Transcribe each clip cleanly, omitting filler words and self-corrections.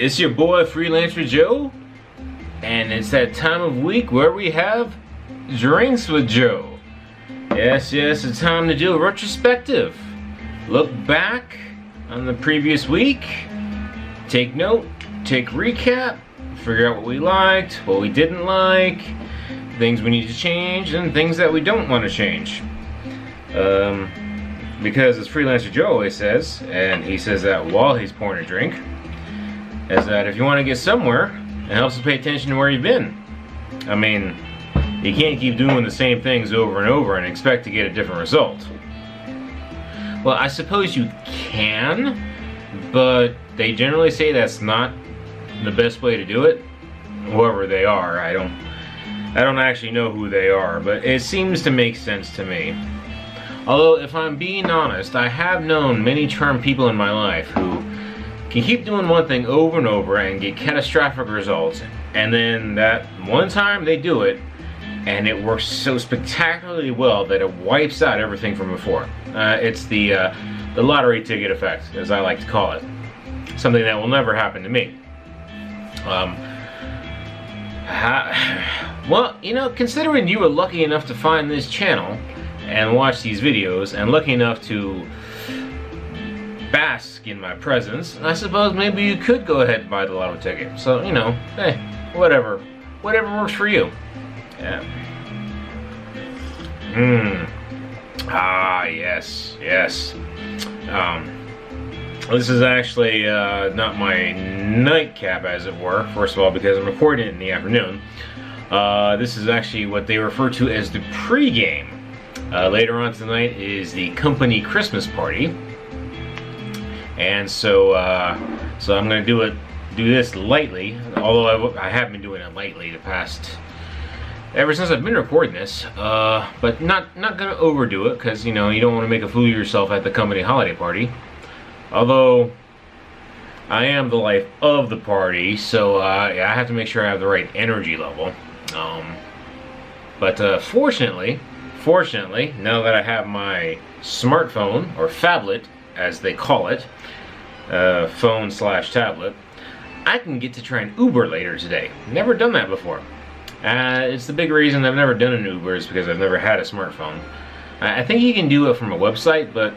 It's your boy Freelancer Joe, and it's that time of week where we have Drinks with Joe. Yes, it's time to do a retrospective. Look back on the previous week, take note, take recap, figure out what we liked, what we didn't like, things we need to change, and things that we don't want to change. Because as Freelancer Joe always says, and he says that while he's pouring a drink, is that if you want to get somewhere, it helps to pay attention to where you've been. I mean, you can't keep doing the same things over and over and expect to get a different result. Well, I suppose you can, but they generally say that's not the best way to do it. Whoever they are, I don't actually know who they are, but it seems to make sense to me. Although, if I'm being honest, I have known many charming people in my life who can keep doing one thing over and over and get catastrophic results, and then that one time they do it and it works so spectacularly well that it wipes out everything from before. It's the lottery ticket effect, as I like to call it. Something that will never happen to me. Well, you know, considering you were lucky enough to find this channel and watch these videos and lucky enough to bask in my presence, I suppose maybe you could go ahead and buy the lotto ticket. So, you know, hey, whatever works for you. Yeah. Yes. This is actually not my nightcap, as it were. First of all, because I'm recording it in the afternoon. This is actually what they refer to as the pre-game. Later on tonight is the company Christmas party. And so I'm gonna do this lightly, although I have been doing it lightly ever since I've been recording this, but not gonna overdo it, because you know you don't want to make a fool of yourself at the company holiday party. Although I am the life of the party, so yeah, I have to make sure I have the right energy level. But fortunately, now that I have my smartphone, or phablet as they call it, phone/tablet, I can get to try an Uber later today. Never done that before. It's the big reason I've never done an Uber is because I've never had a smartphone. I think you can do it from a website, but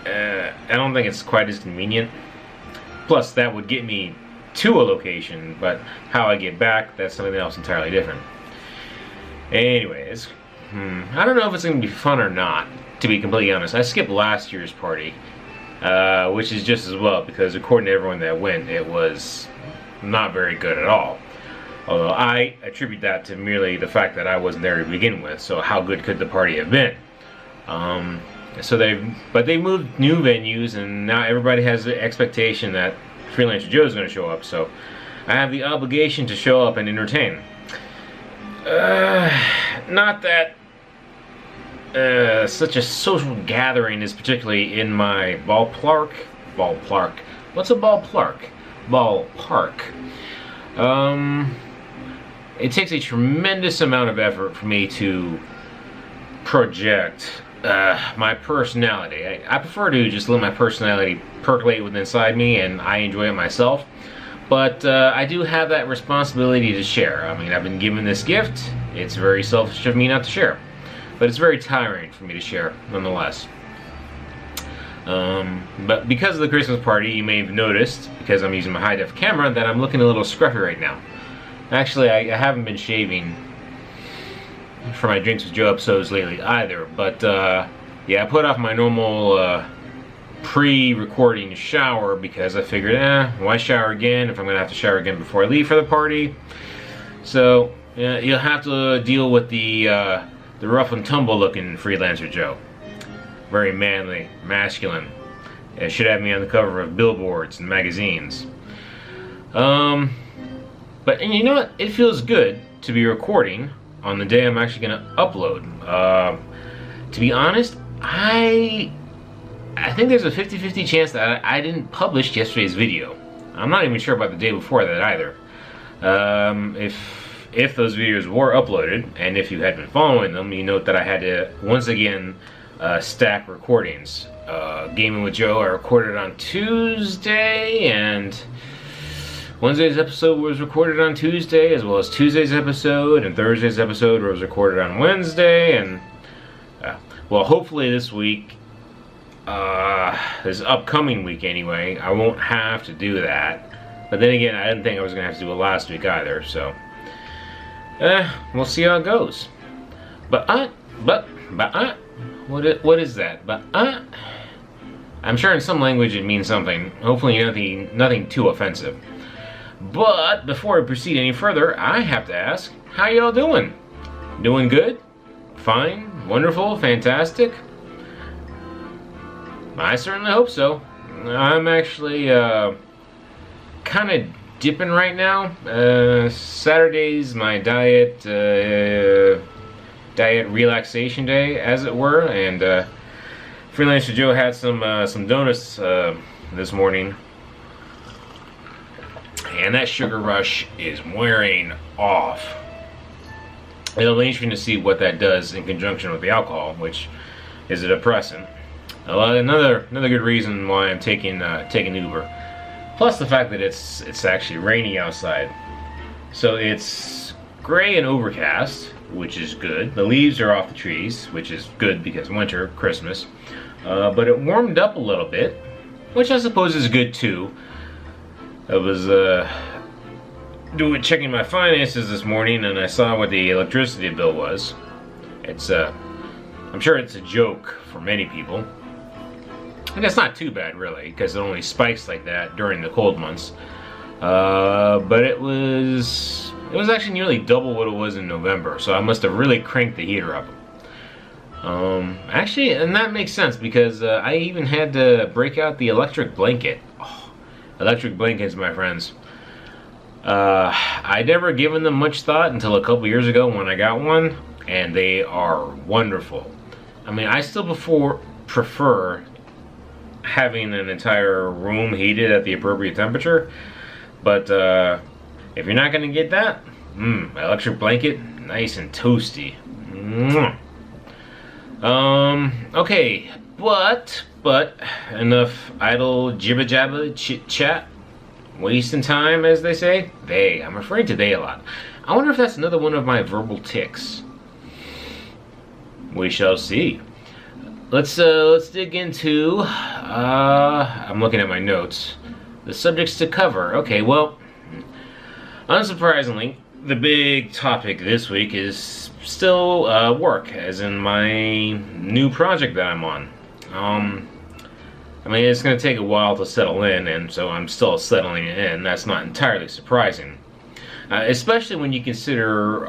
I don't think it's quite as convenient. Plus, that would get me to a location, but how I get back, that's something else entirely different. Anyways, I don't know if it's going to be fun or not, to be completely honest. I skipped last year's party, which is just as well, because according to everyone that went, it was not very good at all. Although I attribute that to merely the fact that I wasn't there to begin with, so how good could the party have been? But they moved new venues, and now everybody has the expectation that Freelancer Joe is going to show up, so I have the obligation to show up and entertain. Not that such a social gathering is particularly in my ballpark. What's a ballpark? Ballpark. It takes a tremendous amount of effort for me to project my personality. I prefer to just let my personality percolate within inside me, and I enjoy it myself. But I do have that responsibility to share. I mean, I've been given this gift. It's very selfish of me not to share. But it's very tiring for me to share, nonetheless. But because of the Christmas party, you may have noticed, because I'm using my high-def camera, that I'm looking a little scruffy right now. Actually, I haven't been shaving for my Drinks with Joe episodes lately either, but yeah, I put off my normal pre-recording shower because I figured, why shower again if I'm going to have to shower again before I leave for the party? So, yeah, you'll have to deal with the rough and tumble looking Freelancer Joe. Very manly, masculine. It should have me on the cover of billboards and magazines. But and you know what? It feels good to be recording on the day I'm actually going to upload. To be honest, I think there's a 50-50 chance that I didn't publish yesterday's video. I'm not even sure about the day before that either. If those videos were uploaded, and if you had been following them, you note that I had to once again stack recordings. Gaming with Joe I recorded on Tuesday, and Wednesday's episode was recorded on Tuesday, as well as Tuesday's episode, and Thursday's episode was recorded on Wednesday, and well, hopefully this week, this upcoming week anyway, I won't have to do that. But then again, I didn't think I was going to have to do it last week either, so we'll see how it goes. What is that? I'm sure in some language it means something. Hopefully nothing too offensive. But before I proceed any further, I have to ask, how y'all doing? Doing good? Fine? Wonderful? Fantastic? I certainly hope so. I'm actually kind of dipping right now. Saturday's my diet relaxation day, as it were, and Freelancer Joe had some donuts this morning, and that sugar rush is wearing off. It'll be interesting to see what that does in conjunction with the alcohol, which is a depressant. Another good reason why I'm taking Uber. Plus the fact that it's actually rainy outside. So it's gray and overcast, which is good. The leaves are off the trees, which is good because winter, Christmas. But it warmed up a little bit, which I suppose is good too. I was checking my finances this morning, and I saw what the electricity bill was. It's I'm sure it's a joke for many people. And it's not too bad, really, because it only spikes like that during the cold months. But it was actually nearly double what it was in November, so I must have really cranked the heater up. Actually, and that makes sense, because I even had to break out the electric blanket. Oh, electric blankets, my friends. I'd never given them much thought until a couple years ago when I got one, and they are wonderful. I mean, I still prefer having an entire room heated at the appropriate temperature, but if you're not going to get that, electric blanket, nice and toasty. Okay, but enough idle jibba jabba chit chat, wasting time, as they say. I'm referring to they a lot. I wonder if that's another one of my verbal tics. We shall see. Let's dig into, I'm looking at my notes, the subjects to cover. Okay, well, unsurprisingly, the big topic this week is still work, as in my new project that I'm on. I mean, it's going to take a while to settle in, and so I'm still settling in. That's not entirely surprising. Especially when you consider,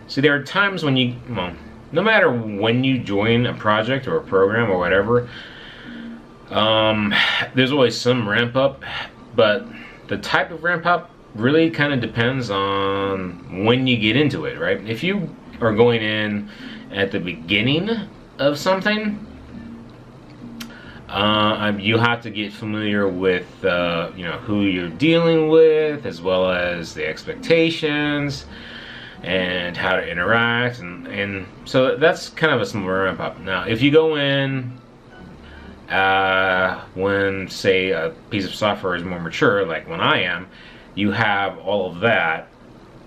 see, there are times when you, well, no matter when you join a project or a program or whatever, there's always some ramp up, but the type of ramp up really kind of depends on when you get into it, right? If you are going in at the beginning of something, you have to get familiar with who you're dealing with, as well as the expectations and how to interact, and so that's kind of a small ramp up. Now, if you go in when, say, a piece of software is more mature, like when I am, you have all of that,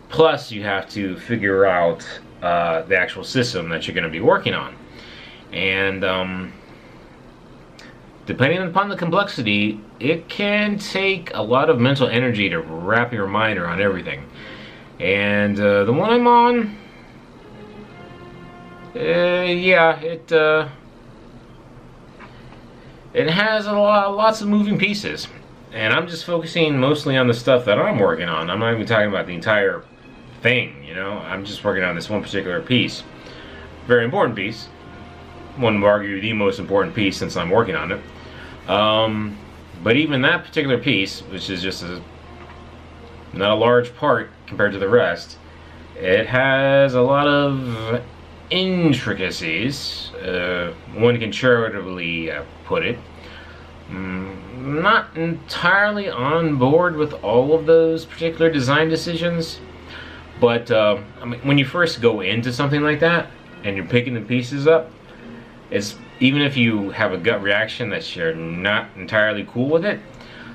plus you have to figure out the actual system that you're going to be working on. And depending upon the complexity, it can take a lot of mental energy to wrap your mind around everything. And the one I'm on, yeah, it has lots of moving pieces. And I'm just focusing mostly on the stuff that I'm working on. I'm not even talking about the entire thing, you know. I'm just working on this one particular piece. Very important piece. One would argue the most important piece since I'm working on it. But even that particular piece, which is just not a large part compared to the rest, it has a lot of intricacies, one can charitably put it. Not entirely on board with all of those particular design decisions, but I mean, when you first go into something like that and you're picking the pieces up, it's, even if you have a gut reaction that you're not entirely cool with it,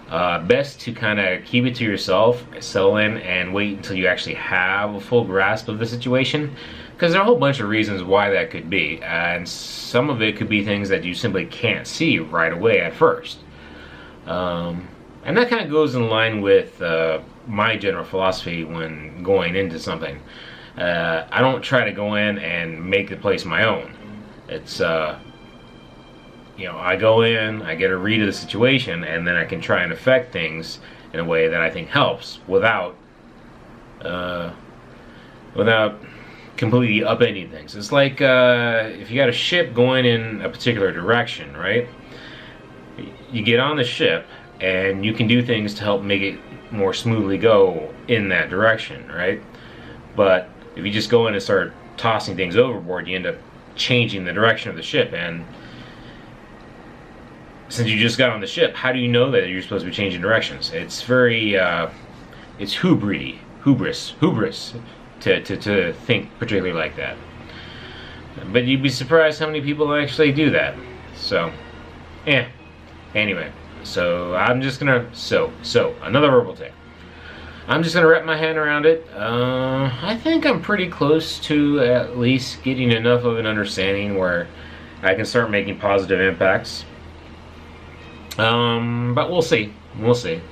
Best to kind of keep it to yourself, settle in, and wait until you actually have a full grasp of the situation. Because there are a whole bunch of reasons why that could be, and some of it could be things that you simply can't see right away at first. And that kind of goes in line with my general philosophy when going into something. I don't try to go in and make the place my own. It's you know, I go in, I get a read of the situation, and then I can try and affect things in a way that I think helps without completely upending things. It's like if you got a ship going in a particular direction, right? You get on the ship and you can do things to help make it more smoothly go in that direction, right? But if you just go in and start tossing things overboard, you end up changing the direction of the ship. And since you just got on the ship, how do you know that you're supposed to be changing directions? It's very, it's hubris to think particularly like that. But you'd be surprised how many people actually do that. So, yeah. Anyway, so I'm just gonna, another verbal tick. I'm just gonna wrap my hand around it. I think I'm pretty close to at least getting enough of an understanding where I can start making positive impacts. But we'll see. We'll see.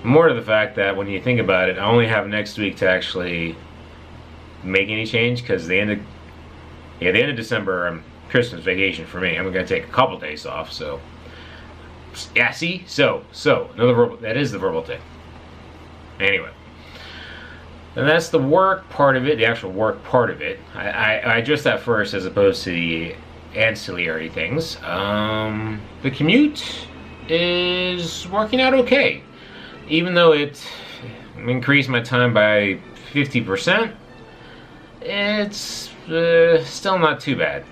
More to the fact that when you think about it, I only have next week to actually make any change, because the end of December, Christmas vacation for me. I'm gonna take a couple days off. So yeah, see, so another verbal. That is the verbal tick. Anyway, and that's the work part of it. The actual work part of it. I addressed that first as opposed to the ancillary things. The commute is working out okay, even though it increased my time by 50%. It's still not too bad.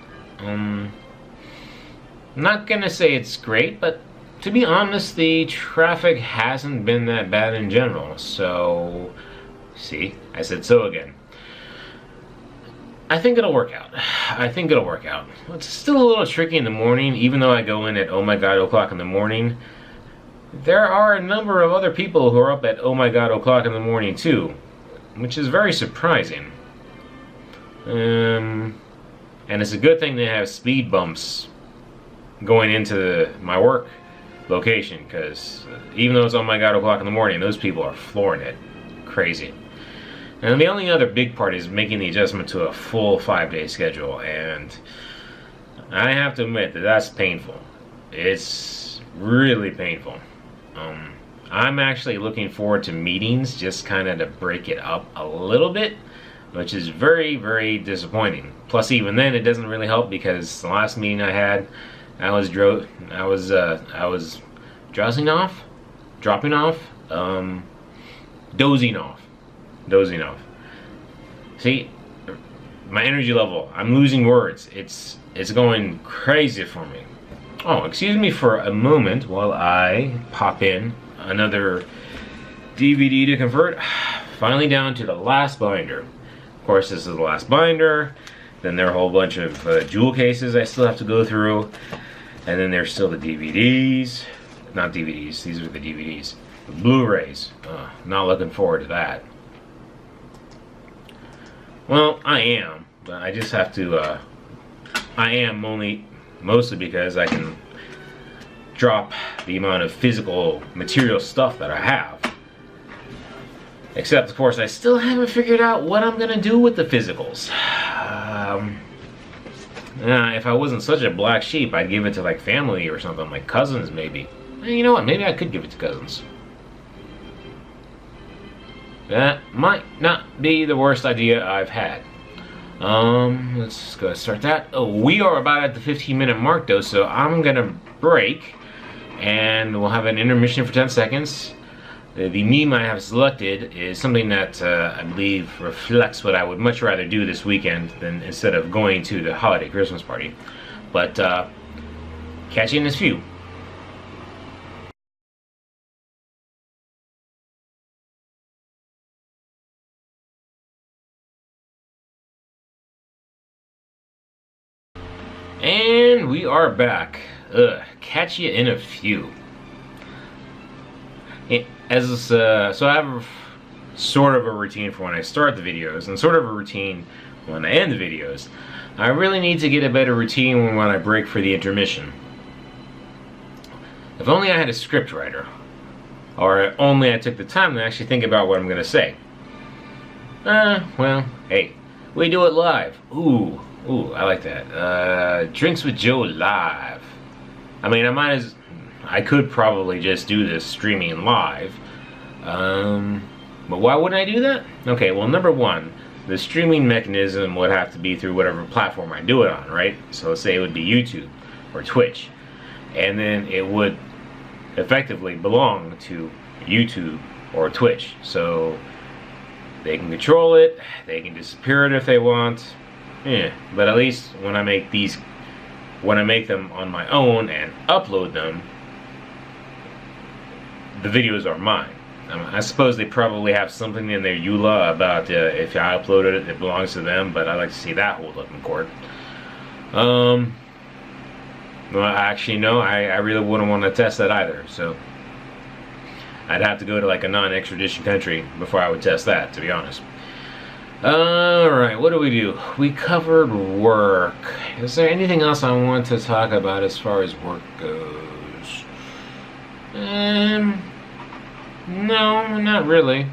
Not gonna say it's great, but to be honest, the traffic hasn't been that bad in general. So, see, I said so again. I think it'll work out. I think it'll work out. It's still a little tricky in the morning, even though I go in at, oh my god, o'clock in the morning. There are a number of other people who are up at, oh my god, o'clock in the morning too, which is very surprising. And it's a good thing they have speed bumps going into my work location, because even though it's, oh my god, o'clock in the morning, those people are flooring it. Crazy. And the only other big part is making the adjustment to a full 5-day schedule, and I have to admit that that's painful. It's really painful. I'm actually looking forward to meetings, just kind of to break it up a little bit, which is very, very disappointing. Plus, even then, it doesn't really help, because the last meeting I had, I was drowsing off, dropping off, dozing off. See, my energy level, I'm losing words. It's going crazy for me. Oh, excuse me for a moment while I pop in another DVD to convert. Finally down to the last binder. Of course, this is the last binder. Then there are a whole bunch of jewel cases I still have to go through. And then there's still the DVDs. Not DVDs, these are the DVDs. The Blu-rays. Not looking forward to that. Well, I am, but I just have to, I am only mostly because I can drop the amount of physical material stuff that I have. Except, of course, I still haven't figured out what I'm gonna do with the physicals. If I wasn't such a black sheep, I'd give it to, like, family or something, like cousins, maybe. You know what, maybe I could give it to cousins. That might not be the worst idea I've had. Let's go start that. Oh, we are about at the 15-minute mark, though, so I'm gonna break, and we'll have an intermission for 10 seconds. The meme I have selected is something that I believe reflects what I would much rather do this weekend than instead of going to the holiday Christmas party. But catch you in this few. And we are back. Catch you in a few. So I have sort of a routine for when I start the videos and sort of a routine when I end the videos. I really need to get a better routine when I break for the intermission. If only I had a script writer, or only I took the time to actually think about what I'm going to say. Well, hey, we do it live. Ooh, I like that. Drinks with Joe live. I mean, I could probably just do this streaming live. But why wouldn't I do that? Okay, well, number one, the streaming mechanism would have to be through whatever platform I do it on, right? So let's say it would be YouTube or Twitch. And then it would effectively belong to YouTube or Twitch. So they can control it, they can disappear it if they want. Yeah, but at least when I make them on my own and upload them, the videos are mine. I suppose they probably have something in their EULA about if I uploaded it, it belongs to them, but I'd like to see that hold up in court. Well, actually, no, I really wouldn't want to test that either, so I'd have to go to like a non-extradition country before I would test that, to be honest. Alright, what do? We covered work. Is there anything else I want to talk about as far as work goes? No, not really.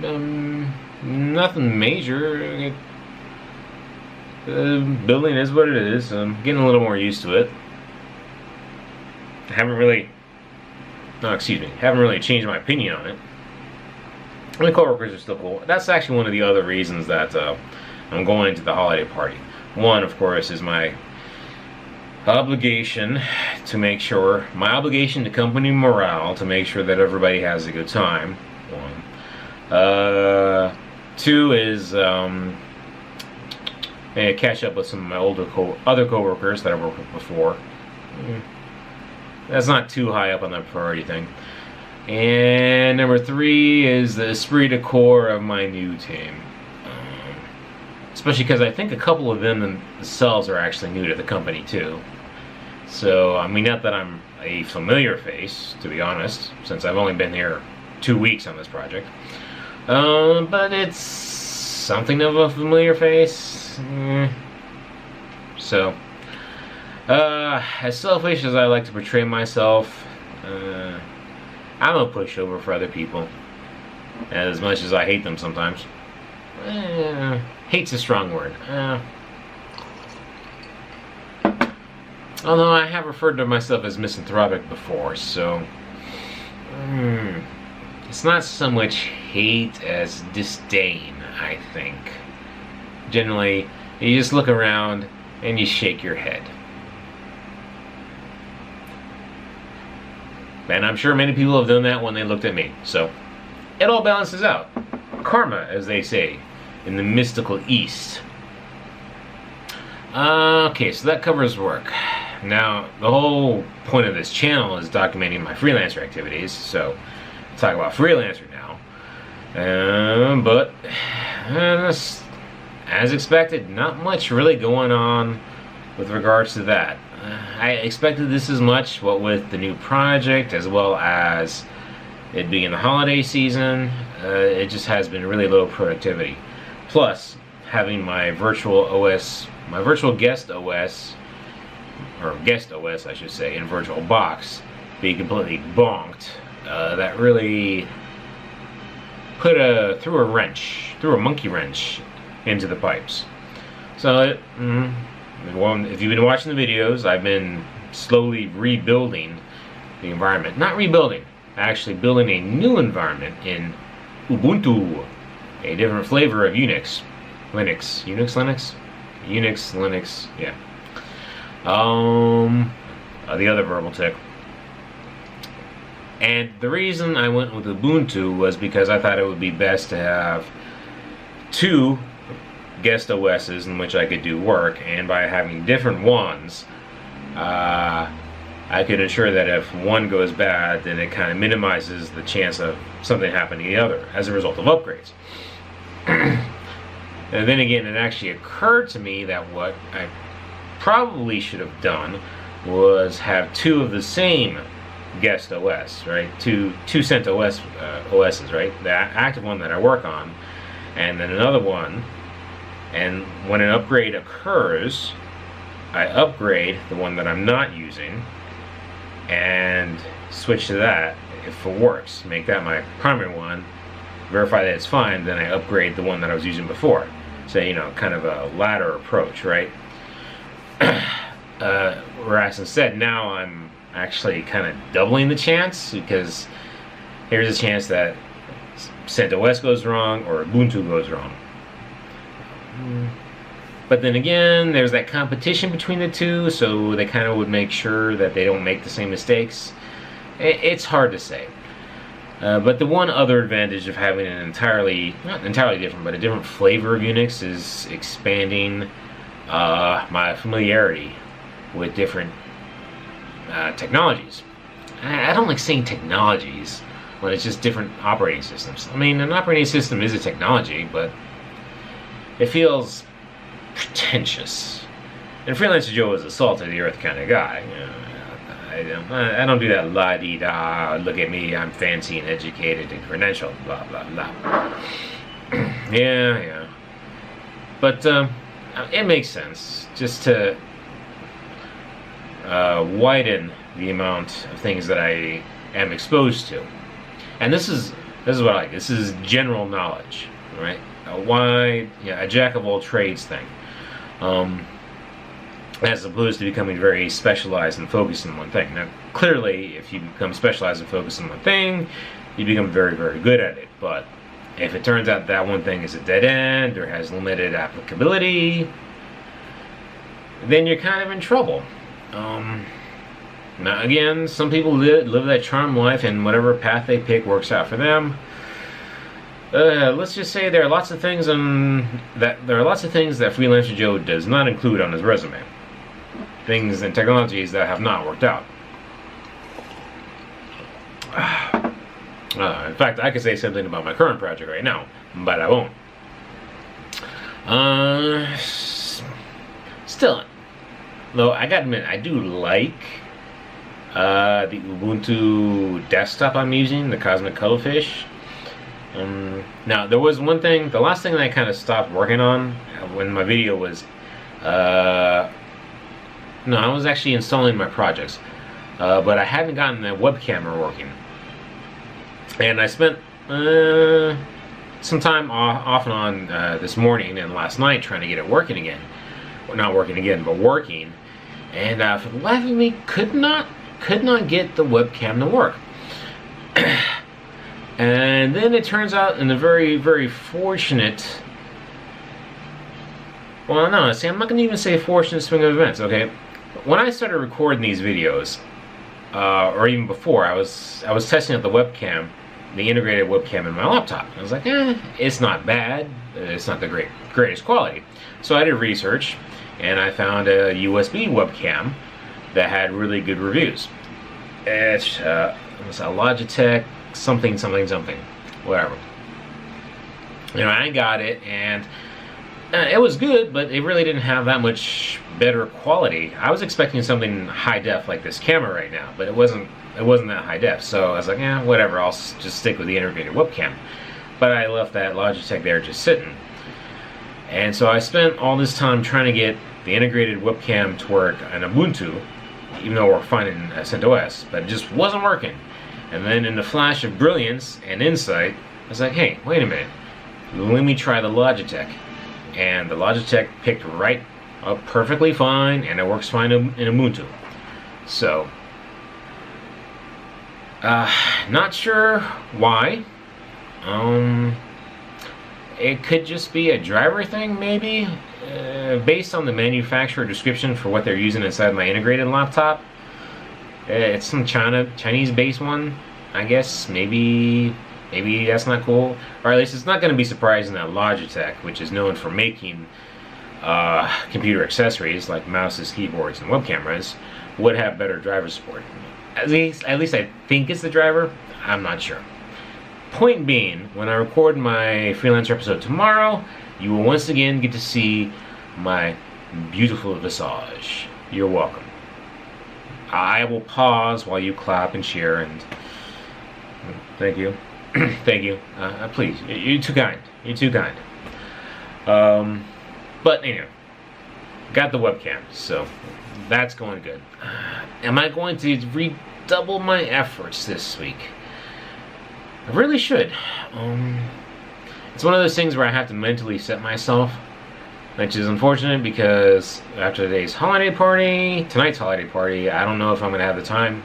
Nothing major. Building is what it is. I'm getting a little more used to it. Haven't really changed my opinion on it. And the coworkers are still cool. That's actually one of the other reasons that I'm going to the holiday party. One, of course, is my obligation to company morale, to make sure that everybody has a good time. One. Two is catch up with some of my other coworkers that I worked with before. That's not too high up on the priority thing. And number three is the esprit de corps of my new team. Especially because I think a couple of them themselves are actually new to the company too. So, I mean, not that I'm a familiar face, to be honest, since I've only been here 2 weeks on this project. But it's something of a familiar face. So, as selfish as I like to portray myself, I'm a pushover for other people, as much as I hate them sometimes. Hate's a strong word. Although I have referred to myself as misanthropic before, so it's not so much hate as disdain, I think. Generally, you just look around and you shake your head. And I'm sure many people have done that when they looked at me. So, it all balances out. Karma, as they say, in the mystical East. Okay, so that covers work. Now, the whole point of this channel is documenting my freelancer activities, so I'll talk about freelancer now. But, as expected, not much really going on with regards to that. I expected this as much, what with the new project, as well as it being the holiday season. It just has been really low productivity. Plus, having my virtual guest OS, or guest OS I should say, in VirtualBox be completely bonked, that really threw a monkey wrench into the pipes. So, if you've been watching the videos, I've been slowly rebuilding the environment. Not rebuilding, actually building a new environment in Ubuntu, a different flavor of Unix, yeah. The other verbal tick. And the reason I went with Ubuntu was because I thought it would be best to have 2 guest OSs in which I could do work, and by having different ones, I could ensure that if one goes bad, then it kind of minimizes the chance of something happening to the other as a result of upgrades. And then again, it actually occurred to me that what I probably should have done was have 2 of the same guest OS, right? Two CentOS OSs, right? The active one that I work on, and then another one. And when an upgrade occurs, I upgrade the one that I'm not using and switch to that if it works. Make that my primary one, verify that it's fine, then I upgrade the one that I was using before. So, you know, kind of a ladder approach, right? Whereas instead now I'm actually kind of doubling the chance, because here's a chance that CentOS goes wrong or Ubuntu goes wrong. But then again, there's that competition between the two, so they kind of would make sure that they don't make the same mistakes. It's hard to say. But the one other advantage of having an not entirely different, but a different flavor of Unix is expanding my familiarity with different technologies. I don't like saying technologies when it's just different operating systems. I mean, an operating system is a technology, but it feels pretentious. And Freelancer Joe is a salt of the earth kind of guy. You know, I don't do that la-di-da, look at me, I'm fancy and educated and credentialed, blah, blah, blah. Yeah. But it makes sense just to widen the amount of things that I am exposed to. And this is what I like. This is general knowledge, right? A jack of all trades thing. As opposed to becoming very specialized and focused in one thing. Now, clearly, if you become specialized and focused in one thing, you become very, very good at it. But if it turns out that one thing is a dead end or has limited applicability, then you're kind of in trouble. Now, again, some people live that charmed life, and whatever path they pick works out for them. Let's just say there are lots of things that Freelancer Joe does not include on his resume. Things and technologies that have not worked out. In fact, I could say something about my current project right now, but I won't. Still, though, I gotta admit, I do like the Ubuntu desktop I'm using, the Cosmic Cuttlefish. Now, there was one thing, the last thing that I kind of stopped working on when my video was, no, I was actually installing my projects, but I hadn't gotten the webcam working. And I spent some time off and on this morning and last night trying to get it working again. Well, not working again, but working. And for the life of me, could not get the webcam to work. And then it turns out in a very, very fortunate, well, no, see, I'm not going to even say fortunate swing of events, okay? When I started recording these videos, or even before, I was testing out the webcam, the integrated webcam in my laptop. I was like, it's not bad, it's not the greatest quality. So I did research, and I found a USB webcam that had really good reviews. It was a Logitech something, whatever. You know, I got it, and it was good, but it really didn't have that much better quality. I was expecting something high def like this camera right now, but it wasn't that high def. So I was like, whatever, I'll just stick with the integrated webcam. But I left that Logitech there just sitting. And so I spent all this time trying to get the integrated webcam to work on Ubuntu, even though we're finding CentOS, but it just wasn't working. And then in the flash of brilliance and insight, I was like, hey, wait a minute, let me try the Logitech. And the Logitech picked right up perfectly fine, and it works fine in Ubuntu. So, not sure why. It could just be a driver thing, maybe. Based on the manufacturer description for what they're using inside my integrated laptop. It's some Chinese-based one, I guess. Maybe that's not cool. Or at least it's not going to be surprising that Logitech, which is known for making computer accessories like mouses, keyboards, and web cameras, would have better driver support. At least I think it's the driver. I'm not sure. Point being, when I record my Freelancer episode tomorrow, you will once again get to see my beautiful visage. You're welcome. I will pause while you clap and cheer, and thank you. Thank you. Please, you're too kind. You're too kind. But anyway, got the webcam, so that's going good. Am I going to redouble my efforts this week? I really should. It's one of those things where I have to mentally set myself, which is unfortunate because after tonight's holiday party, I don't know if I'm going to have the time.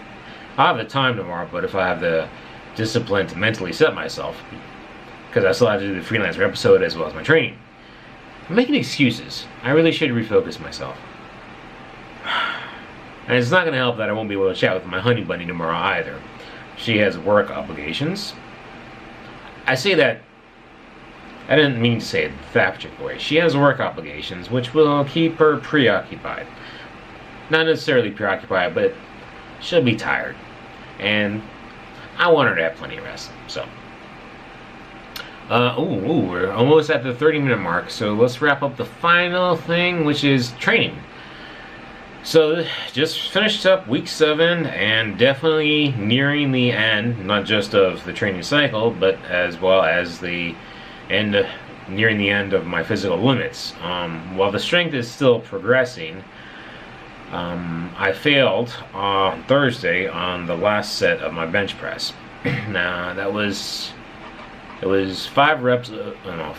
I'll have the time tomorrow, but if I have the discipline to mentally set myself, because I still have to do the freelancer episode as well as my training. I'm making excuses. I really should refocus myself. And it's not going to help that I won't be able to chat with my honey bunny tomorrow either. She has work obligations. I say that, I didn't mean to say it that particular way. She has work obligations which will keep her preoccupied. Not necessarily preoccupied, but she'll be tired. And I want her to have plenty of rest, so. We're almost at the 30-minute mark, so let's wrap up the final thing, which is training. So, just finished up week 7, and definitely nearing the end, not just of the training cycle, but as well as the end, nearing the end of my physical limits. While the strength is still progressing, I failed on Thursday on the last set of my bench press. Now, it was 5 reps,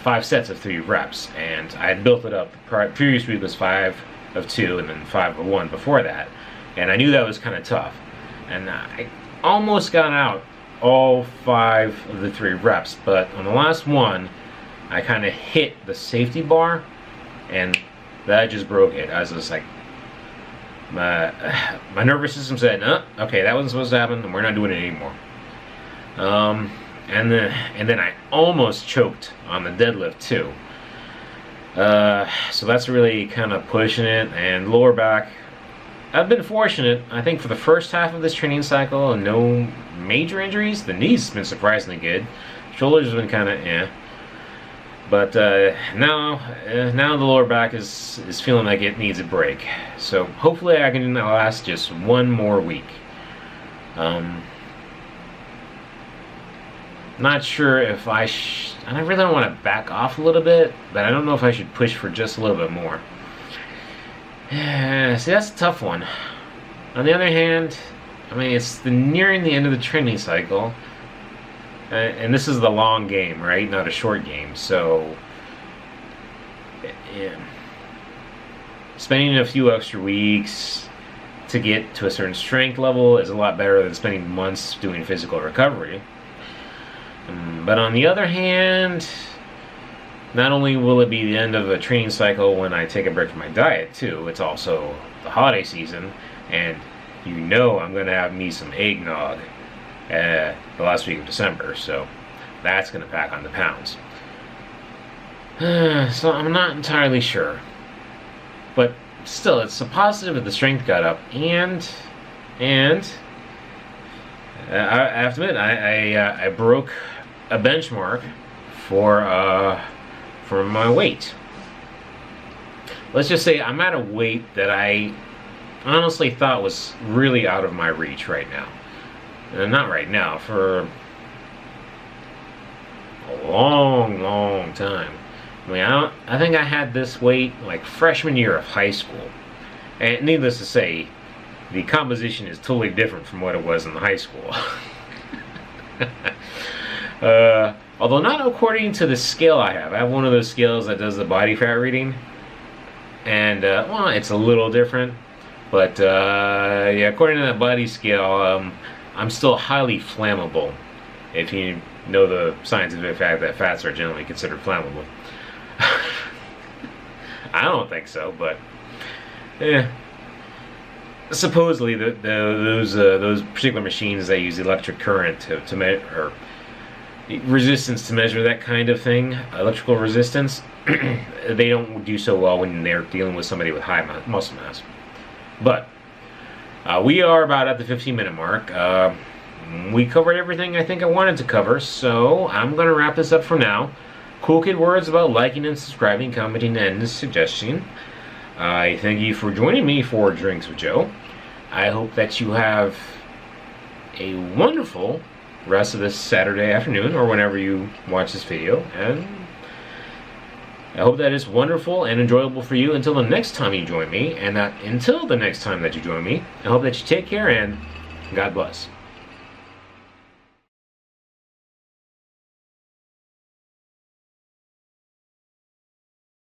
5 sets of 3 reps, and I had built it up. The previous week was 5 of 2, and then 5 of 1 before that, and I knew that was kind of tough. And I almost got out all 5 of the 3 reps, but on the last one, I kind of hit the safety bar, and that just broke it. I was just like, my nervous system said, okay, that wasn't supposed to happen, and we're not doing it anymore. And then I almost choked on the deadlift too. So that's really kind of pushing it. And lower back, I've been fortunate. I think for the first half of this training cycle, no major injuries. The knees have been surprisingly good. Shoulders have been kind of eh. But now the lower back is feeling like it needs a break. So hopefully I can last just one more week. Not sure if I really don't want to back off a little bit, but I don't know if I should push for just a little bit more. Yeah, see, that's a tough one. On the other hand, I mean, it's nearing the end of the training cycle. And this is the long game, right? Not a short game. So, yeah. Spending a few extra weeks to get to a certain strength level is a lot better than spending months doing physical recovery. But on the other hand, not only will it be the end of a training cycle when I take a break from my diet, too, it's also the holiday season, and you know I'm going to have me some eggnog the last week of December, so that's going to pack on the pounds. So I'm not entirely sure. But still, it's a positive that the strength got up, and I have to admit, I broke a benchmark for my weight. Let's just say I'm at a weight that I honestly thought was really out of my reach right now. Not right now, for a long time. I mean, I think I had this weight like freshman year of high school. And needless to say, the composition is totally different from what it was in high school. Although not according to the scale I have. I have one of those scales that does the body fat reading. And, well, it's a little different. But, yeah, according to that body scale, I'm still highly flammable. If you know the scientific fact that fats are generally considered flammable. I don't think so, but, yeah. Supposedly, those particular machines that use electric current to measure, or resistance to measure that kind of thing, electrical resistance, they don't do so well when they're dealing with somebody with high muscle mass. But we are about at the 15-minute mark. We covered everything I think I wanted to cover, so I'm going to wrap this up for now. Cool kid words about liking and subscribing, commenting, and suggesting. I thank you for joining me for Drinks with Joe. I hope that you have a wonderful rest of this Saturday afternoon, or whenever you watch this video, and I hope that it's wonderful and enjoyable for you until the next time you join me, and that until the next time that you join me, I hope that you take care and God bless.